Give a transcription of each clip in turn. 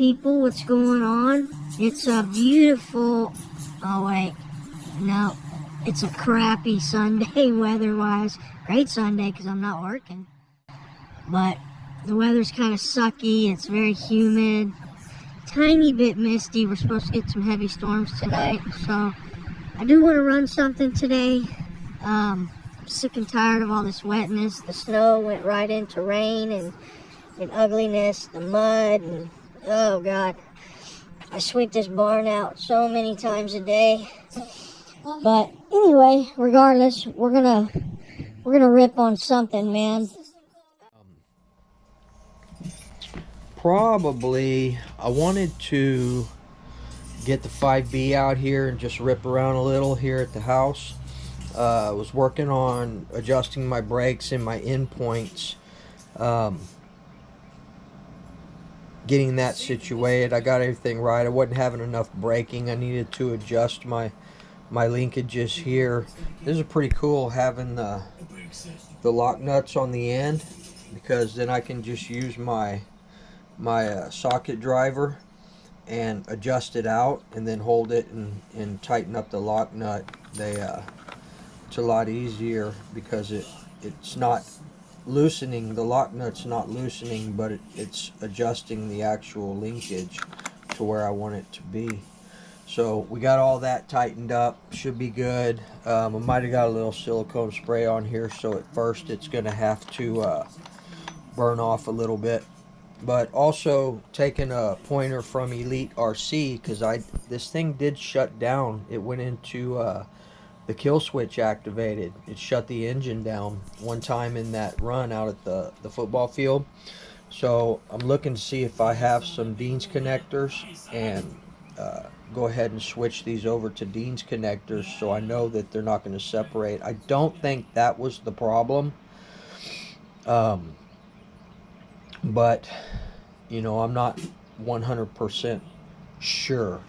people, what's going on? It's a beautiful, oh wait, no, it's a crappy Sunday weather-wise. Great Sunday because I'm not working. But the weather's kind of sucky, it's very humid, tiny bit misty. We're supposed to get some heavy storms tonight, so I do want to run something today. I'm sick and tired of all this wetness. The snow went right into rain and ugliness, the mud, and oh god, I sweep this barn out so many times a day. But anyway, regardless, we're gonna rip on something, man. Probably I wanted to get the 5B out here and just rip around a little here at the house. I was working on adjusting my brakes and my endpoints, getting that situated. I got everything right. I wasn't having enough braking. I needed to adjust my linkages here. This is pretty cool having the lock nuts on the end, because then I can just use my socket driver and adjust it out and then hold it and tighten up the lock nut. It's a lot easier because it's not loosening, the lock nut's not loosening, but it's adjusting the actual linkage to where I want it to be. So we got all that tightened up, should be good. I might have got a little silicone spray on here, so at first it's gonna have to burn off a little bit. But also taking a pointer from Elite RC, because this thing did shut down. It went into the kill switch activated. It shut the engine down one time in that run out at the football field. So I'm looking to see if I have some Dean's connectors and go ahead and switch these over to Dean's connectors, so I know that they're not going to separate. I don't think that was the problem. But you know, I'm not 100% sure.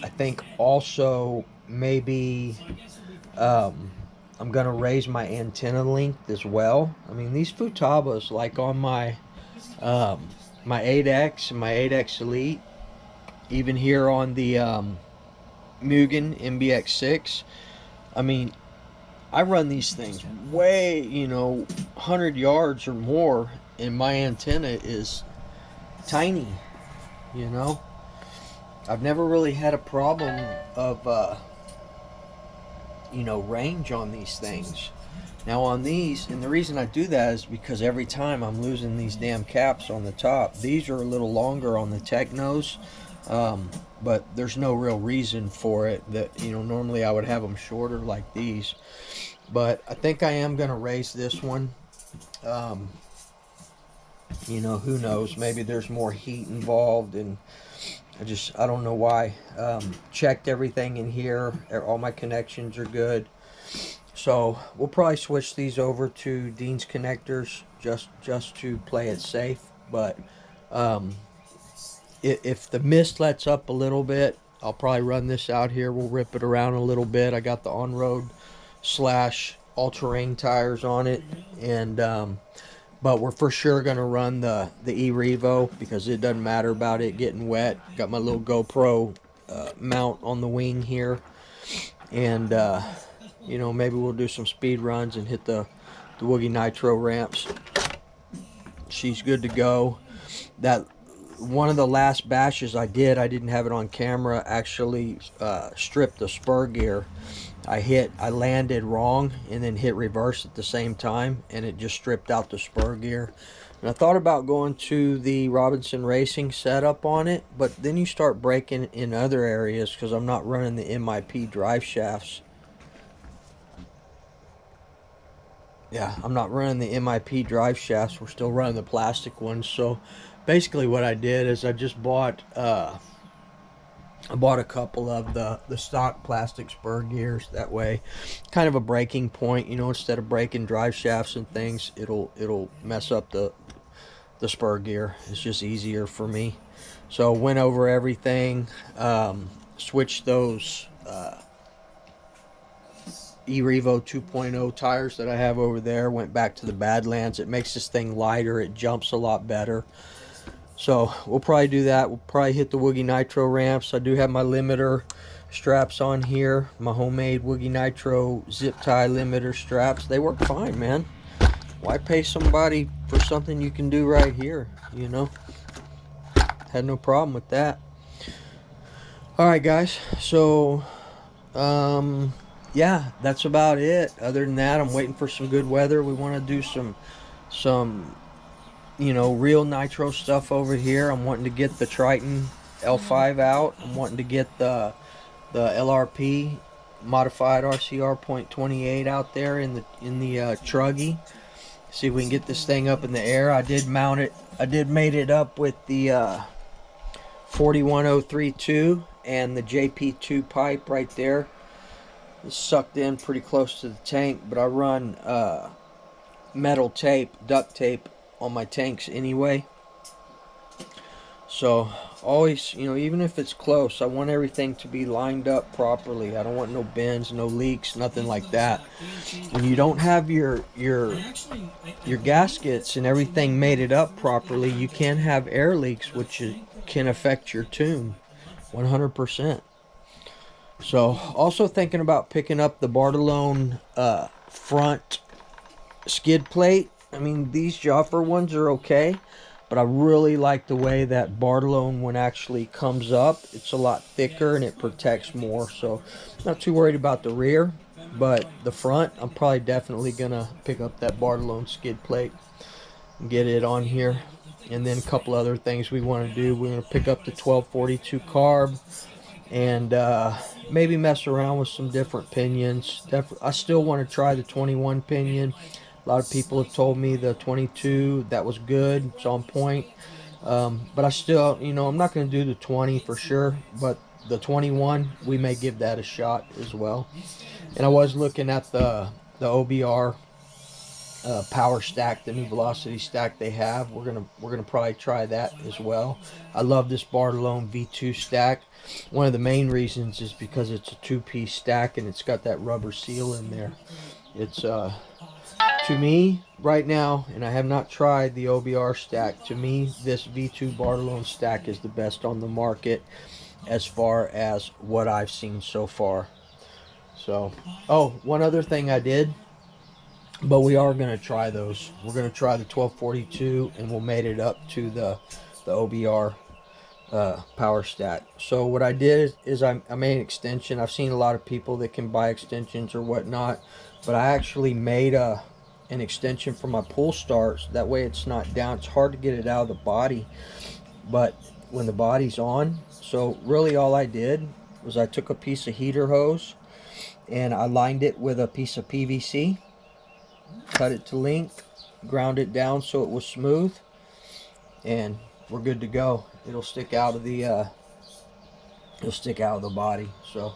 I think also maybe I'm gonna raise my antenna length as well. I mean, these Futabas, like on my my 8X and my 8X Elite, even here on the Mugen MBX6, I mean, I run these things way, 100 yards or more, and my antenna is tiny, I've never really had a problem of, range on these things. Now on these, and the reason I do that is because every time I'm losing these damn caps on the top. These are a little longer on the Technos, but there's no real reason for it. That normally I would have them shorter like these, but I think I am going to raise this one. Who knows, maybe there's more heat involved, and I don't know why. Checked everything in here, all my connections are good, so we'll probably switch these over to Dean's connectors just to play it safe. But if the mist lets up a little bit, I'll probably run this out here. We'll rip it around a little bit. I got the on-road / all-terrain tires on it, and but we're for sure going to run the E-Revo, because it doesn't matter about it getting wet. Got my little GoPro mount on the wing here, and maybe we'll do some speed runs and hit the Woogie Nitro ramps. She's good to go. That one of the last bashes I didn't have it on camera, actually stripped the spur gear. I landed wrong and then hit reverse at the same time, and it just stripped out the spur gear. And I thought about going to the Robinson Racing setup on it, but then you start breaking in other areas, because I'm not running the MIP drive shafts. Yeah, I'm not running the MIP drive shafts. We're still running the plastic ones. So basically what I did is I just bought I bought a couple of the stock plastic spur gears. That way, kind of a breaking point, instead of breaking drive shafts and things, it'll mess up the spur gear. It's just easier for me. So went over everything, switched those eRevo 2.0 tires that I have over there. Went back to the Badlands. It makes this thing lighter. It jumps a lot better. So we'll probably do that. We'll probably hit the Woogie Nitro ramps. I do have my limiter straps on here. My homemade Woogie Nitro zip tie limiter straps. They work fine, man. Why pay somebody for something you can do right here, you know? Had no problem with that. Alright guys, so yeah, that's about it. Other than that, I'm waiting for some good weather. We want to do some you know, real nitro stuff over here. I'm wanting to get the Triton L5 out. I'm wanting to get the LRP modified RCR.28 out there in the truggy. See if we can get this thing up in the air. I did mount it. I did mate it up with the 41032 and the JP2 pipe right there. It's sucked in pretty close to the tank, but I run metal tape, duct tape on my tanks anyway. So always, you know, even if it's close, I want everything to be lined up properly. I don't want no bends, no leaks, nothing like that. When you don't have your gaskets and everything mated up properly, you can have air leaks, which can affect your tune 100%. So also thinking about picking up the Bartolone front skid plate. I mean, these Joffer ones are okay, but I really like the way that Bartolone one actually comes up. It's a lot thicker and it protects more, so not too worried about the rear, but the front, I'm probably definitely gonna pick up that Bartolone skid plate and get it on here. And then a couple other things we want to do. We're going to pick up the 1242 carb and maybe mess around with some different pinions. I still want to try the 21 pinion. A lot of people have told me the 22, that was good, it's on point. But I still, you know, I'm not going to do the 20 for sure, but the 21, we may give that a shot as well. And I was looking at the OBR power stack, the new velocity stack they have. We're gonna probably try that as well. I love this Bartolone V2 stack. One of the main reasons is because it's a two-piece stack and it's got that rubber seal in there. It's to me right now, and I have not tried the OBR stack, to me this V2 Bartolone stack is the best on the market as far as what I've seen so far. So, oh, one other thing I did, but we are going to try those. We're going to try the 1242 and we'll mate it up to the OBR power stack. So what I did is I made an extension. I've seen a lot of people that can buy extensions or whatnot, but I actually made an extension for my pull starts. That way it's not down. It's hard to get it out of the body, but when the body's on. So really all I did was I took a piece of heater hose and I lined it with a piece of PVC, cut it to length, ground it down so it was smooth, and we're good to go. It'll stick out of the body. So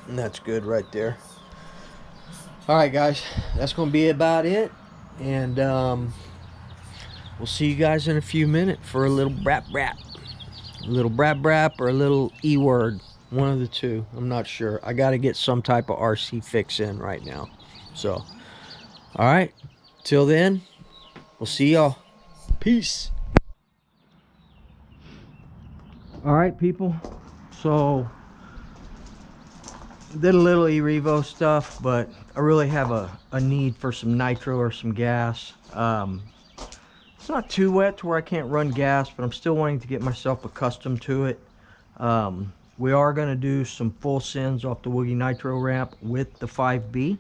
and that's good right there. All right guys, that's gonna be about it, and we'll see you guys in a few minutes for a little brap, a little brap or a little E word. One of the two. I'm not sure. I got to get some type of RC fix in right now. So, all right. Till then, we'll see y'all. Peace. All right, people. So, did a little eRevo stuff, but I really have a need for some nitro or some gas. It's not too wet to where I can't run gas, but I'm still wanting to get myself accustomed to it. We are going to do some full sends off the Woogie Nitro ramp with the 5B.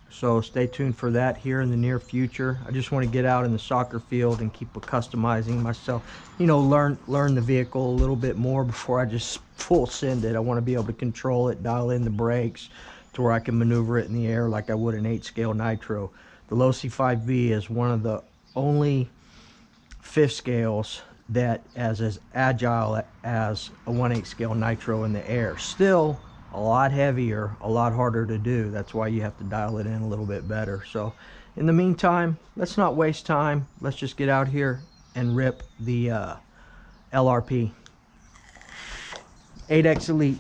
So stay tuned for that here in the near future. I just want to get out in the soccer field and keep customizing myself. You know, learn the vehicle a little bit more before I just full send it. I want to be able to control it, dial in the brakes to where I can maneuver it in the air like I would an 8-scale Nitro. The Low C5B is one of the only 5th scales that is as agile as a 1/8 scale Nitro in the air. Still a lot heavier, a lot harder to do. That's why you have to dial it in a little bit better. So in the meantime, let's not waste time. Let's just get out here and rip the LRP 8X Elite.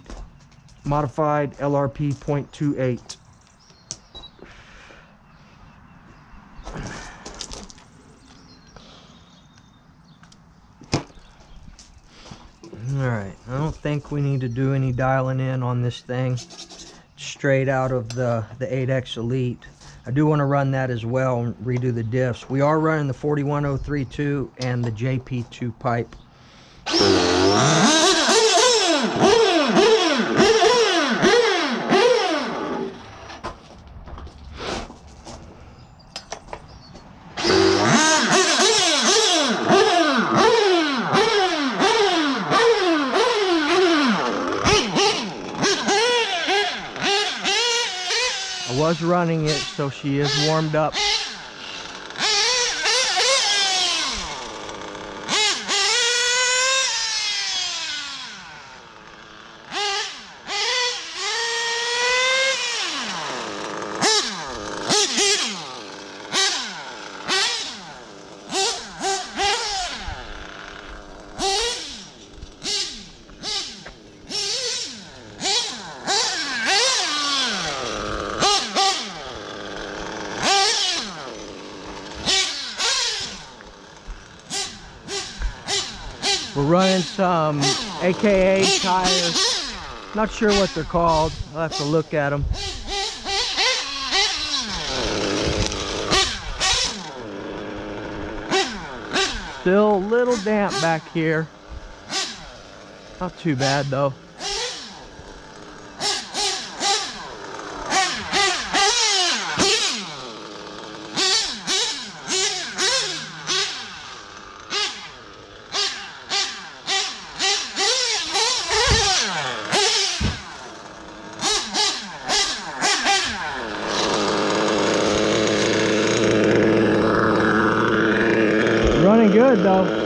modified LRP.28. Alright, I don't think we need to do any dialing in on this thing. Straight out of the 8X Elite. I do want to run that as well and redo the diffs. We are running the 41032 and the JP2 pipe. I was running it, so she is warmed up. We're running some AKA tires. Not sure what they're called. I'll have to look at them. Still a little damp back here. Not too bad though. Running good though.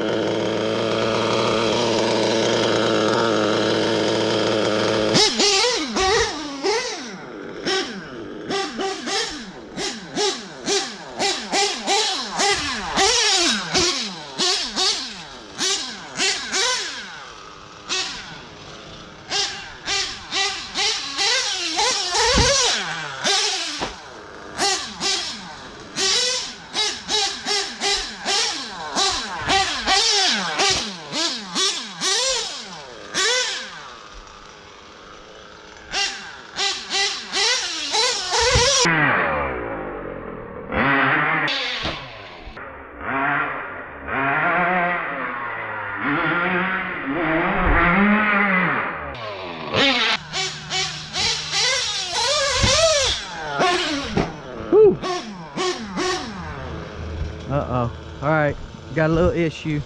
Uh-oh. Alright, got a little issue.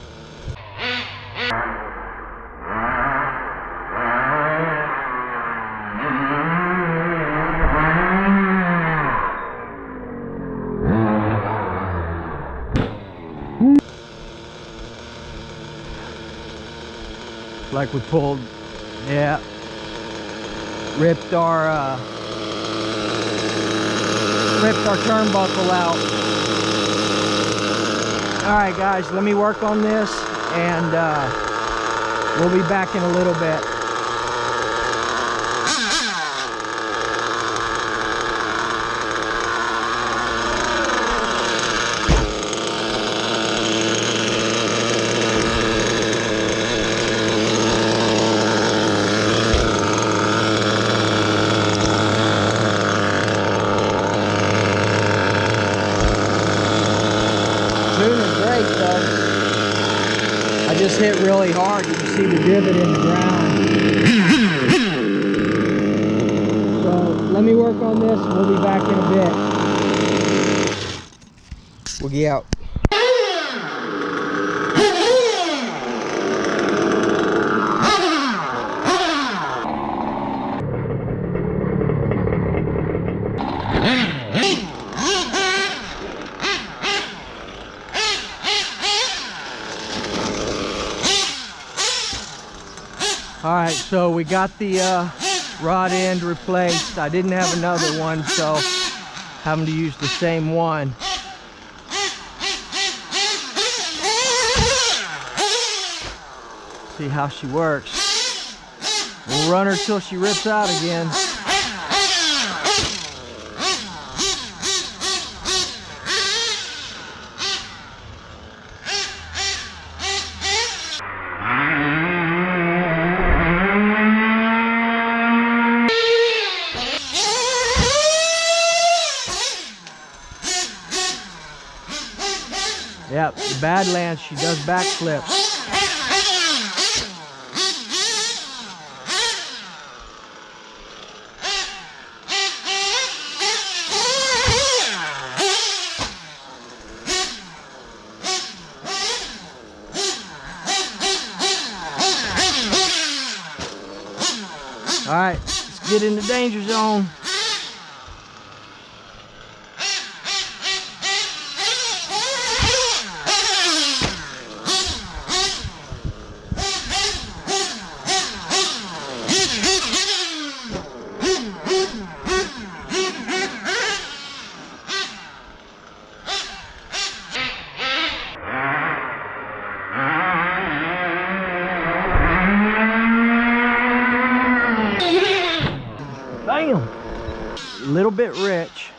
Like we pulled, yeah, ripped our turnbuckle out. Alright guys, let me work on this and we'll be back in a little bit. I just hit really hard. You can see the divot in the ground. So let me work on this and we'll be back in a bit. Woogie out. Alright, so we got the rod end replaced. I didn't have another one, so having to use the same one. See how she works. We'll run her till she rips out again. Yep, the Badlands, she does backflips. All right, let's get in the danger zone. Bam! A little bit rich.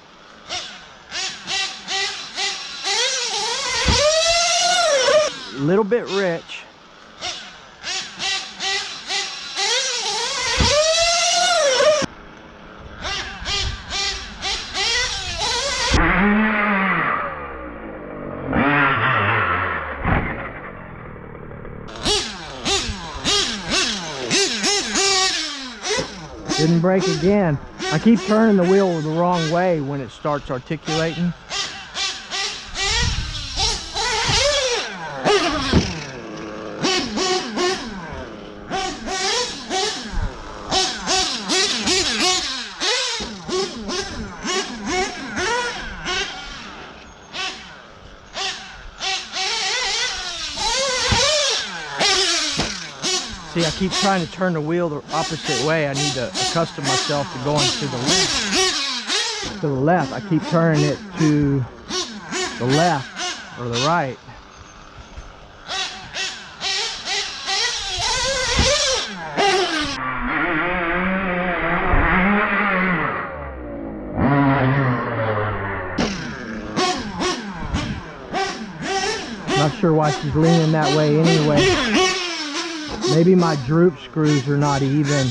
A little bit rich. Didn't break again. I keep turning the wheel the wrong way when it starts articulating. See, I keep trying to turn the wheel the opposite way. I need to accustom myself to going to the left. To the left. I keep turning it to the left or the right. Not sure why she's leaning that way anyway. Maybe my droop screws are not even,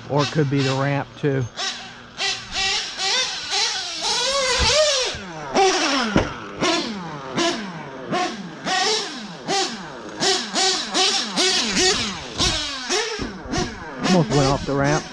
or it could be the ramp too. Almost went off the ramp.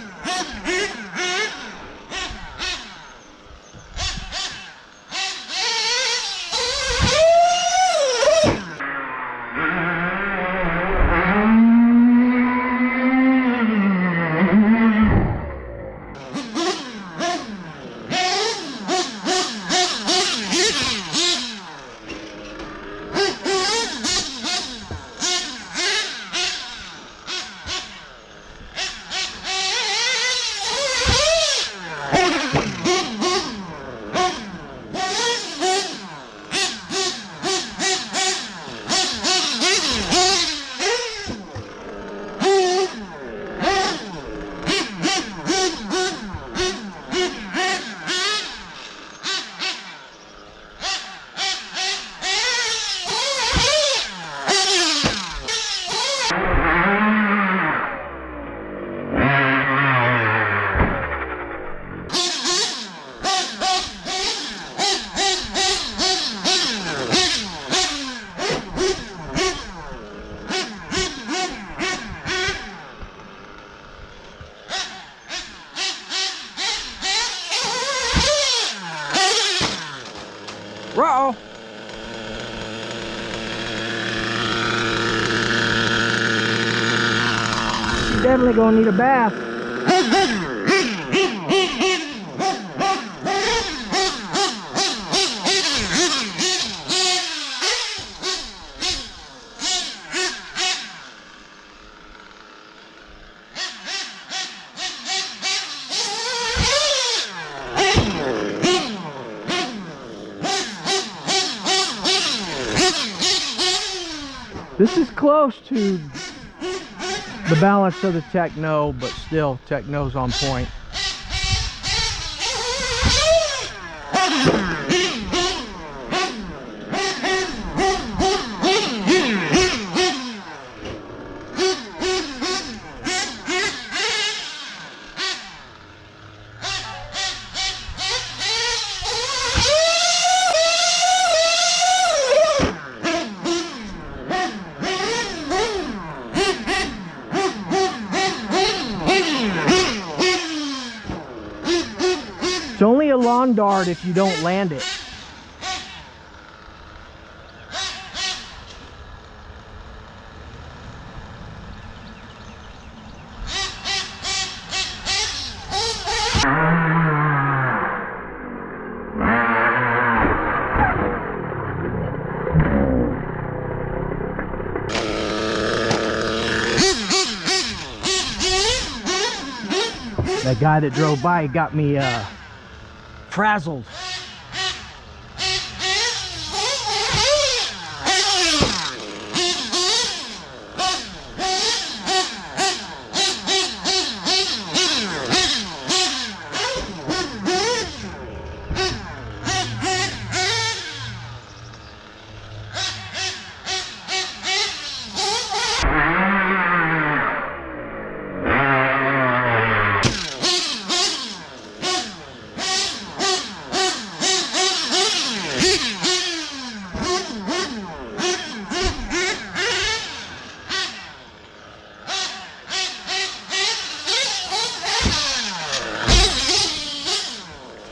Uh-oh. She's definitely gonna need a bath. This is close to The balance of the Techno, but still Techno's on point. It's only a lawn dart if you don't land it. That guy that drove by got me frazzled.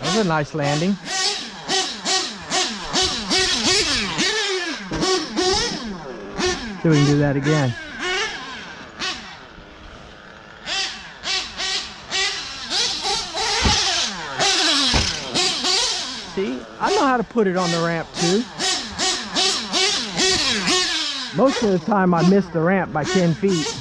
That was a nice landing. See if we can do that again. See, I know how to put it on the ramp too. Most of the time I miss the ramp by 10 feet.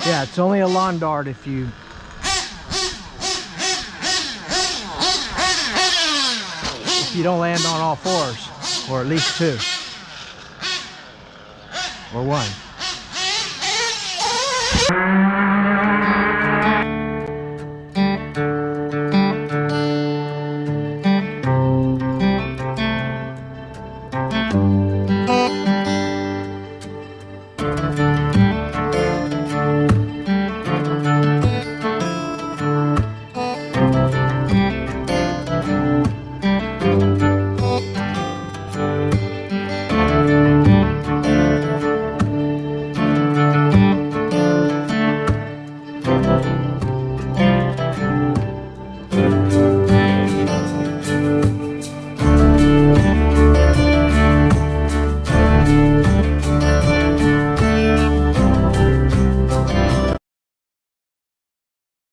Yeah, it's only a lawn dart if you don't land on all fours, or at least two, or one.